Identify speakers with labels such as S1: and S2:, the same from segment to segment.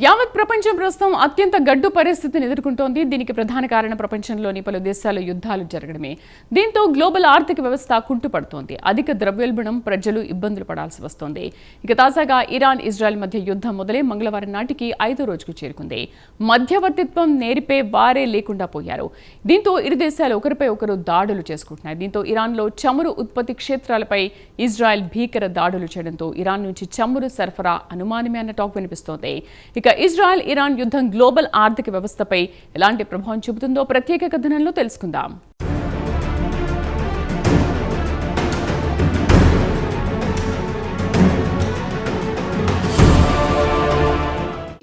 S1: యావత్ ప్రపంచం ప్రస్తుతం అత్యంత గడ్డు పరిస్థితిని ఎదుర్కొంటోంది. దీనికి ప్రధాన కారణం ప్రపంచంలోని పలు దేశాల్లో యుద్ధాలు జరగడమే. దీంతో గ్లోబల్ ఆర్థిక వ్యవస్థ కుంటుపడుతోంది. అధిక ద్రవ్యోల్బణం, ప్రజలు ఇబ్బందులు పడాల్సి వస్తోంది. ఇక తాజాగా ఇరాన్, ఇజ్రాయెల్ మధ్య యుద్ధం మొదలై మంగళవారం నాటికి 5వ రోజుకు చేరుకుంది. మధ్యవర్తిత్వం నేర్పే వారే లేకుండా పోయారు. దీంతో ఇరు దేశాలు ఒకరిపై ఒకరు దాడులు చేసుకుంటున్నాయి. దీంతో ఇరాన్లో చమురు ఉత్పత్తి క్షేత్రాలపై ఇజ్రాయెల్ భీకర దాడులు చేయడంతో ఇరాన్ నుంచి చమురు సరఫరా అనుమానమే అన్న టాక్ వినిపిస్తోంది. ఇక ఇజ్రాయెల్, ఇరాన్ యుద్ధం గ్లోబల్ ఆర్థిక వ్యవస్థపై ఎలాంటి ప్రభావం చూపుతుందో ప్రత్యేక కథనంలో తెలుసుకుందాం.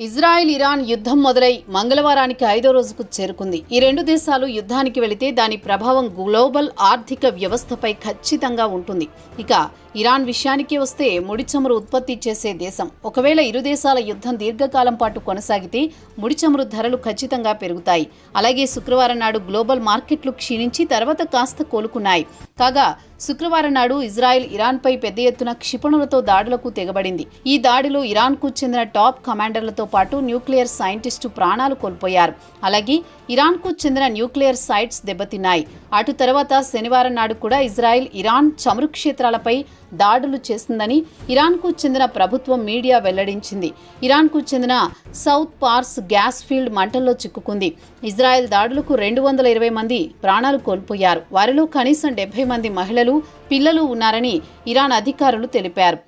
S2: ఇజ్రాయెల్, ఇరాన్ యుద్ధం మొదలై మంగళవారానికి 5వ రోజుకు చేరుకుంది. ఈ రెండు దేశాలు యుద్ధానికి వెళితే దాని ప్రభావం గ్లోబల్ ఆర్థిక వ్యవస్థపై ఖచ్చితంగా ఉంటుంది. ఇక ఇరాన్ విషయానికి వస్తే ముడి చమురు ఉత్పత్తి చేసే దేశం. ఒకవేళ ఇరు దేశాల యుద్ధం దీర్ఘకాలం పాటు కొనసాగితే ముడి చమురు ధరలు ఖచ్చితంగా పెరుగుతాయి. అలాగే శుక్రవారం నాడు గ్లోబల్ మార్కెట్లు క్షీణించి తర్వాత కాస్త కోలుకున్నాయి. కాగా శుక్రవారం నాడు ఇజ్రాయెల్ ఇరాన్పై పెద్ద ఎత్తున క్షిపణులతో దాడులకు తెగబడింది. ఈ దాడిలో ఇరాన్కు చెందిన టాప్ కమాండర్లతో పాటు న్యూక్లియర్ సైంటిస్టు ప్రాణాలు కోల్పోయారు. అలాగే ఇరాన్కు చెందిన న్యూక్లియర్ సైట్స్ దెబ్బతిన్నాయి. అటు తర్వాత శనివారం నాడు కూడా ఇజ్రాయెల్, ఇరాన్ చమురు క్షేత్రాలపై దాడులు చేసిందని ఇరాన్కు చెందిన ప్రభుత్వం మీడియా వెల్లడించింది. ఇరాన్కు చెందిన సౌత్ పార్స్ గ్యాస్ ఫీల్డ్ మంటల్లో చిక్కుకుంది. ఇజ్రాయెల్ దాడులకు 220 మంది ప్రాణాలు కోల్పోయారు. వారిలో కనీసం 70 మంది మహిళలు, పిల్లలు ఉన్నారని ఇరాన్ అధికారులు తెలిపారు.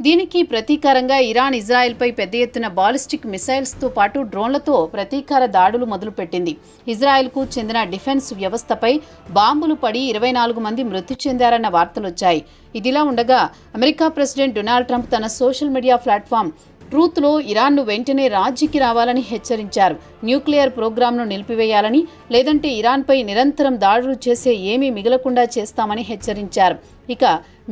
S2: దీనికి ప్రతీకారంగా ఇరాన్ ఇజ్రాయెల్పై పెద్ద ఎత్తున బాలిస్టిక్ మిసైల్స్తో పాటు డ్రోన్లతో ప్రతీకార దాడులు మొదలుపెట్టింది. ఇజ్రాయెల్కు చెందిన డిఫెన్స్ వ్యవస్థపై బాంబులు పడి 24 మంది మృతి చెందారన్న వార్తలొచ్చాయి. ఇదిలా ఉండగా అమెరికా ప్రెసిడెంట్ డొనాల్డ్ ట్రంప్ తన సోషల్ మీడియా ప్లాట్ఫామ్ ట్రూత్లో ఇరాన్ను వెంటనే రాజీకి రావాలని హెచ్చరించారు. న్యూక్లియర్ ప్రోగ్రాంను నిలిపివేయాలని, లేదంటే ఇరాన్పై నిరంతరం దాడులు చేసే ఏమీ మిగలకుండా చేస్తామని హెచ్చరించారు. ఇక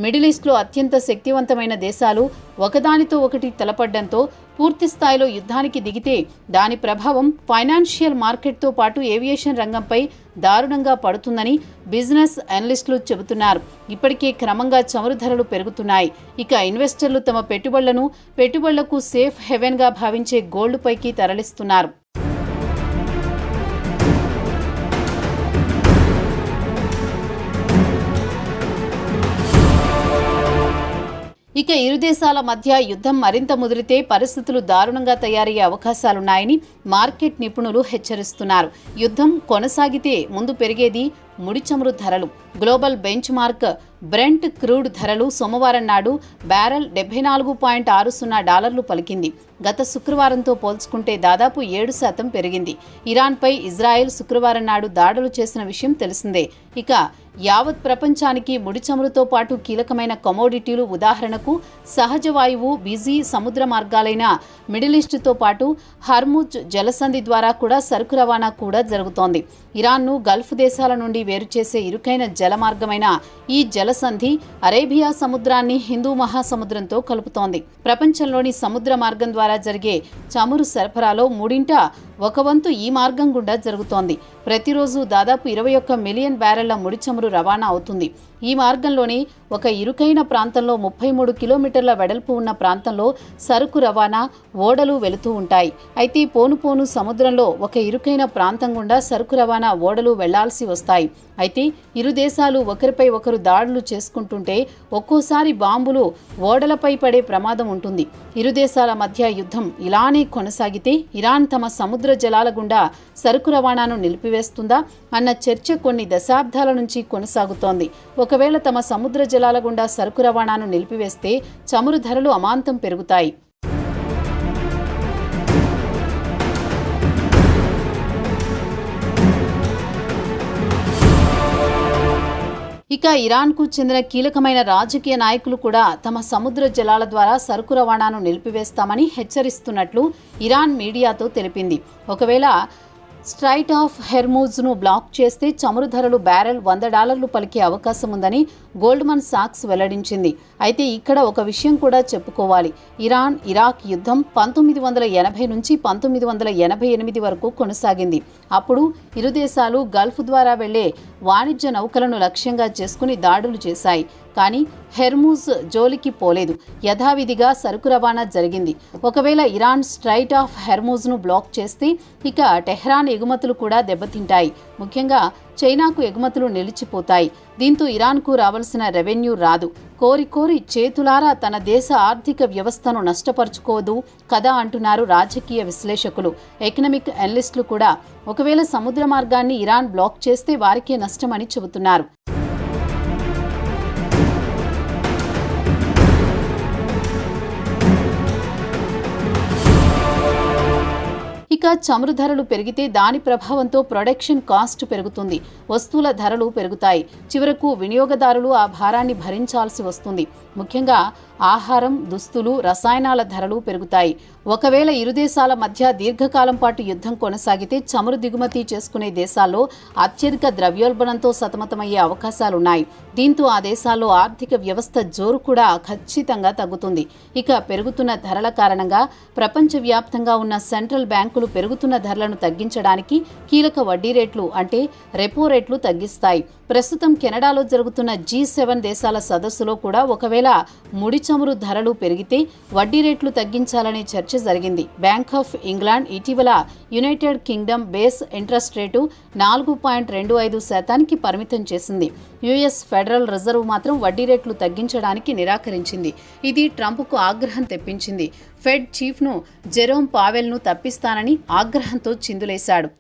S2: మిడిల్ ఈస్ట్లో అత్యంత శక్తివంతమైన దేశాలు ఒకదానితో ఒకటి తలపడ్డంతో పూర్తి స్థాయిలో యుద్ధానికి దిగితే దాని ప్రభావం ఫైనాన్షియల్ మార్కెట్తో పాటు ఏవియేషన్ రంగంపై దారుణంగా పడుతుందని బిజినెస్ అనలిస్టులు చెబుతున్నారు. ఇప్పటికే క్రమంగా చమురు ధరలు పెరుగుతున్నాయి. ఇక ఇన్వెస్టర్లు తమ పెట్టుబడులకు సేఫ్ హెవెన్గా భావించే గోల్డ్ పైకి తరలిస్తున్నారు. ఇక ఇరు దేశాల మధ్య యుద్ధం మరింత ముదిరితే పరిస్థితులు దారుణంగా తయారయ్యే అవకాశాలున్నాయని మార్కెట్ నిపుణులు హెచ్చరిస్తున్నారు. యుద్ధం కొనసాగితే ముందు పెరిగేది ముడి చమురు ధరలు. Global bench mark Brent crude ధరలు సోమవారం నాడు బ్యారెల్ $74.60 పలికింది. గత శుక్రవారంతో పోల్చుకుంటే దాదాపు 7% పెరిగింది. ఇరాన్పై ఇజ్రాయెల్ శుక్రవారం నాడు దాడులు చేసిన విషయం తెలిసిందే. ఇక యావత్ ప్రపంచానికి ముడి చమురుతో పాటు కీలకమైన కమోడిటీలు, ఉదాహరణకు సహజ వాయువు, బిజీ సముద్ర మార్గాలైన మిడిల్ ఈస్ట్తో పాటు హర్ముజ్ జలసంధి ద్వారా కూడా సరుకు రవాణా కూడా జరుగుతోంది. ఇరాన్ను గల్ఫ్ దేశాల నుండి వేరు చేసే ఇరుకైన జలమార్గమైన ఈ జలసంధి అరేబియా సముద్రాన్ని హిందూ మహాసముద్రంతో కలుపుతోంది. ప్రపంచంలోని సముద్ర మార్గం ద్వారా జరిగే చమురు సరఫరాలో 1/3 ఈ మార్గం గుండా జరుగుతోంది. ప్రతిరోజు దాదాపు 21 మిలియన్ బ్యారెళ్ల ముడి చమురు రవాణా అవుతుంది. ఈ మార్గంలోని ఒక ఇరుకైన ప్రాంతంలో 33 కిలోమీటర్ల వెడల్పు ఉన్న ప్రాంతంలో సరుకు రవాణా ఓడలు వెళుతూ ఉంటాయి. అయితే పోను సముద్రంలో ఒక ఇరుకైన ప్రాంతం గుండా సరుకు రవాణా ఓడలు వెళ్లాల్సి వస్తాయి. అయితే ఇరు దేశాలు ఒకరిపై ఒకరు దాడులు చేసుకుంటుంటే ఒక్కోసారి బాంబులు ఓడలపై పడే ప్రమాదం ఉంటుంది. ఇరు దేశాల మధ్య యుద్ధం ఇలానే కొనసాగితే ఇరాన్ తమ సముద్ర జలాల గుండా సరుకు రవాణాను నిలిపివేస్తుందా అన్న చర్చ కొన్ని దశాబ్దాల నుంచి కొనసాగుతోంది. ఒకవేళ తమ సముద్ర జలాల గుండా సరుకు రవాణాను నిలిపివేస్తే చమురు ధరలు అమాంతం పెరుగుతాయి. ఇక ఇరాన్కు చెందిన కీలకమైన రాజకీయ నాయకులు కూడా తమ సముద్ర జలాల ద్వారా సరుకు రవాణాను నిలిపివేస్తామని హెచ్చరిస్తున్నట్లు ఇరాన్ మీడియాతో తెలిపింది. ఒకవేళ స్ట్రైట్ ఆఫ్ హెర్మూజ్ను బ్లాక్ చేస్తే చమురు ధరలు బ్యారెల్ $100 పలికే అవకాశం ఉందని గోల్డ్మన్ సాక్స్ వెల్లడించింది. అయితే ఇక్కడ ఒక విషయం కూడా చెప్పుకోవాలి. ఇరాన్ ఇరాక్ యుద్ధం 1980 నుంచి 1988 వరకు కొనసాగింది. అప్పుడు ఇరు దేశాలు గల్ఫ్ ద్వారా వెళ్లే వాణిజ్య నౌకలను లక్ష్యంగా చేసుకుని దాడులు చేశాయి. కానీ హెర్మూజ్ జోలికి పోలేదు. యథావిధిగా సరుకు రవాణా జరిగింది. ఒకవేళ ఇరాన్ స్ట్రైట్ ఆఫ్ హెర్మూజ్ను బ్లాక్ చేస్తే ఇక టెహ్రాన్ ఎగుమతులు కూడా దెబ్బతింటాయి. ముఖ్యంగా చైనాకు ఎగుమతులు నిలిచిపోతాయి. దీంతో ఇరాన్కు రావాల్సిన రెవెన్యూ రాదు. కోరి చేతులారా తన దేశ ఆర్థిక వ్యవస్థను నష్టపరుచుకోదు కదా అంటున్నారు రాజకీయ విశ్లేషకులు. ఎకనామిక్ అనలిస్టులు కూడా ఒకవేళ సముద్ర మార్గాన్ని ఇరాన్ బ్లాక్ చేస్తే వారికే నష్టమని చెబుతున్నారు. ఇక చమురు ధరలు పెరిగితే దాని ప్రభావంతో ప్రొడక్షన్ కాస్ట్ పెరుగుతుంది. వస్తువుల ధరలు పెరుగుతాయి. చివరకు వినియోగదారులు ఆ భారాన్ని భరించాల్సి వస్తుంది. ముఖ్యంగా ఆహారం, దుస్తులు, రసాయనాల ధరలు పెరుగుతాయి. ఒకవేళ ఇరు దేశాల మధ్య దీర్ఘకాలం పాటు యుద్ధం కొనసాగితే చమురు దిగుమతి చేసుకునే దేశాల్లో అత్యధిక ద్రవ్యోల్బణంతో సతమతమయ్యే అవకాశాలున్నాయి. దీంతో ఆ దేశాల్లో ఆర్థిక వ్యవస్థ జోరు కూడా ఖచ్చితంగా తగ్గుతుంది. ఇక పెరుగుతున్న ధరల కారణంగా ప్రపంచవ్యాప్తంగా ఉన్న సెంట్రల్ బ్యాంకులు పెరుగుతున్న ధరలను తగ్గించడానికి కీలక వడ్డీ రేట్లు అంటే రెపో రేట్లు తగ్గిస్తాయి. ప్రస్తుతం కెనడాలో జరుగుతున్న G7 దేశాల సదస్సులో కూడా ఒకవేళ ముడి చమురు ధరలు పెరిగితే వడ్డీ రేట్లు తగ్గించాలనే చర్చ జరిగింది. బ్యాంక్ ఆఫ్ ఇంగ్లాండ్ ఇటీవల United Kingdom base interest rate 4.25% పరిమితం చేసింది. యుఎస్ ఫెడరల్ రిజర్వ్ మాత్రం వడ్డీ రేట్లు తగ్గించడానికి నిరాకరించింది. ఇది ట్రంప్కు ఆగ్రహం తెప్పించింది. ఫెడ్ చీఫ్ను జెరోమ్ పావెల్ను తప్పిస్తానని ఆగ్రహంతో చిందులేశాడు.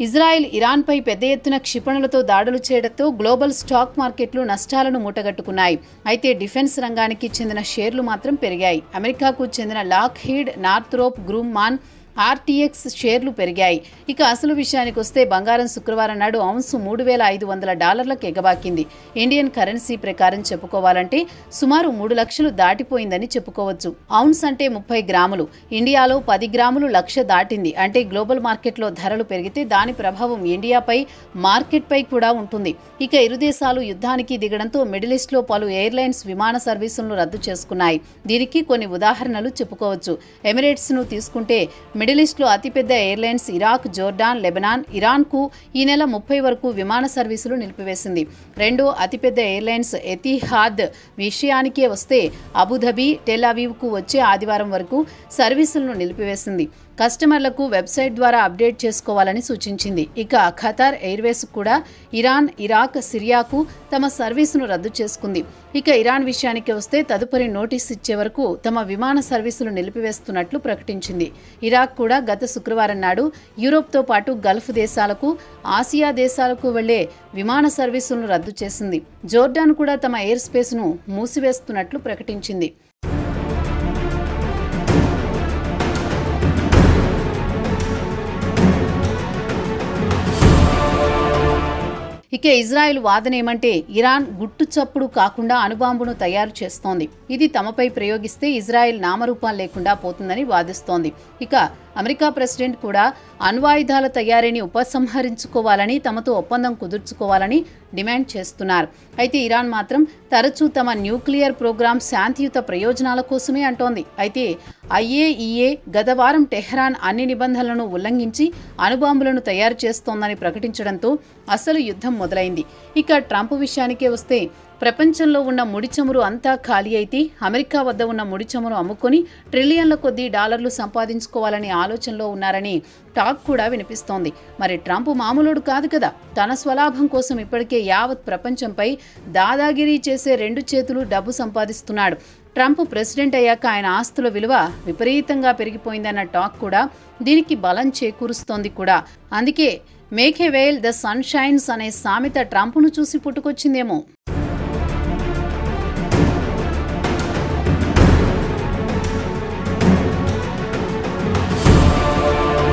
S2: ఇజ్రాయెల్ ఇరాన్పై పెద్ద ఎత్తున క్షిపణులతో దాడులు చేయడంతో గ్లోబల్ స్టాక్ మార్కెట్లు నష్టాలను మూటగట్టుకున్నాయి. అయితే డిఫెన్స్ రంగానికి చెందిన షేర్లు మాత్రం పెరిగాయి. అమెరికాకు చెందిన లాక్హీడ్ నార్థ్రోప్ గ్రూమ్మాన్ RTX షేర్లు పెరిగాయి. ఇక అసలు విషయానికి వస్తే బంగారం శుక్రవారం నాడు ఔన్సు $3,500లకు ఎగబాకింది. ఇండియన్ కరెన్సీ ప్రకారం చెప్పుకోవాలంటే సుమారు 3 లక్షలు దాటిపోయిందని చెప్పుకోవచ్చు. ఔన్స్ అంటే 30 గ్రాములు. ఇండియాలో 10 గ్రాములు లక్ష దాటింది. అంటే గ్లోబల్ మార్కెట్లో ధరలు పెరిగితే దాని ప్రభావం ఇండియాపై, మార్కెట్పై కూడా ఉంటుంది. ఇక ఇరు దేశాలు యుద్ధానికి దిగడంతో మిడిల్ ఈస్ట్లో పలు ఎయిర్లైన్స్ విమాన సర్వీసులను రద్దు చేసుకున్నాయి. దీనికి కొన్ని ఉదాహరణలు చెప్పుకోవచ్చు. ఎమిరేట్స్ను తీసుకుంటే మిడిల్ ఈస్ట్లో అతిపెద్ద ఎయిర్లైన్స్ ఇరాక్, జోర్డాన్, లెబనాన్, ఇరాన్కు ఈ నెల 30 వరకు విమాన సర్వీసులు నిలిపివేసింది. రెండో అతిపెద్ద ఎయిర్లైన్స్ ఎతిహాద్ విషయానికే వస్తే అబుధబి, టెల్ అవీవ్కు వచ్చే ఆదివారం వరకు సర్వీసులను నిలిపివేసింది. కస్టమర్లకు వెబ్సైట్ ద్వారా అప్డేట్ చేసుకోవాలని సూచించింది. ఇక ఖతార్ ఎయిర్వేస్ కూడా ఇరాన్, ఇరాక్, సిరియాకు తమ సర్వీసును రద్దు చేసుకుంది. ఇక ఇరాన్ విషయానికి వస్తే తదుపరి నోటీస్ ఇచ్చే వరకు తమ విమాన సర్వీసులు నిలిపివేస్తున్నట్లు ప్రకటించింది. ఇరాక్ కూడా గత శుక్రవారం నాడు యూరోప్తో పాటు గల్ఫ్ దేశాలకు, ఆసియా దేశాలకు వెళ్లే విమాన సర్వీసులను రద్దు చేసింది. జోర్డాన్ కూడా తమ ఎయిర్ స్పేస్ను మూసివేస్తున్నట్లు ప్రకటించింది. ఇక ఇజ్రాయెల్ వాదన ఏమంటే ఇరాన్ గుట్టు చప్పుడు కాకుండా అణుబాంబును తయారు చేస్తోంది. ఇది తమపై ప్రయోగిస్తే ఇజ్రాయెల్ నామరూపాలు లేకుండా పోతుందని వాదిస్తోంది. ఇక అమెరికా ప్రెసిడెంట్ కూడా అణ్వాయుధాల తయారీని ఉపసంహరించుకోవాలని, తమతో ఒప్పందం కుదుర్చుకోవాలని డిమాండ్ చేస్తున్నారు. అయితే ఇరాన్ మాత్రం తరచూ తమ న్యూక్లియర్ ప్రోగ్రాం శాంతియుత ప్రయోజనాల కోసమే అంటోంది. అయితే IAEA గత వారం టెహ్రాన్ అన్ని నిబంధనలను ఉల్లంఘించి అణుబాంబులను తయారు చేస్తోందని ప్రకటించడంతో అసలు యుద్ధం మొదలైంది. ఇక ట్రంప్ విషయానికే వస్తే ప్రపంచంలో ఉన్న ముడి చమురు అంతా ఖాళీ అయితే అమెరికా వద్ద ఉన్న ముడి చమురు అమ్ముకొని ట్రిలియన్ల కొద్దీ డాలర్లు సంపాదించుకోవాలనే ఆలోచనలో ఉన్నారని టాక్ కూడా వినిపిస్తోంది. మరి ట్రంప్ మామూలుడు కాదు కదా. తన స్వలాభం కోసం ఇప్పటికే యావత్ ప్రపంచంపై దాదాగిరీ చేసే 2 చేతులు డబ్బు సంపాదిస్తున్నాడు. ట్రంప్ ప్రెసిడెంట్ అయ్యాక ఆయన ఆస్తుల విలువ విపరీతంగా పెరిగిపోయిందన్న టాక్ కూడా దీనికి బలం చేకూరుస్తోంది కూడా. అందుకే make a while the sun shines అనే సామెత ట్రంప్ను చూసి పుట్టుకొచ్చిందేమో.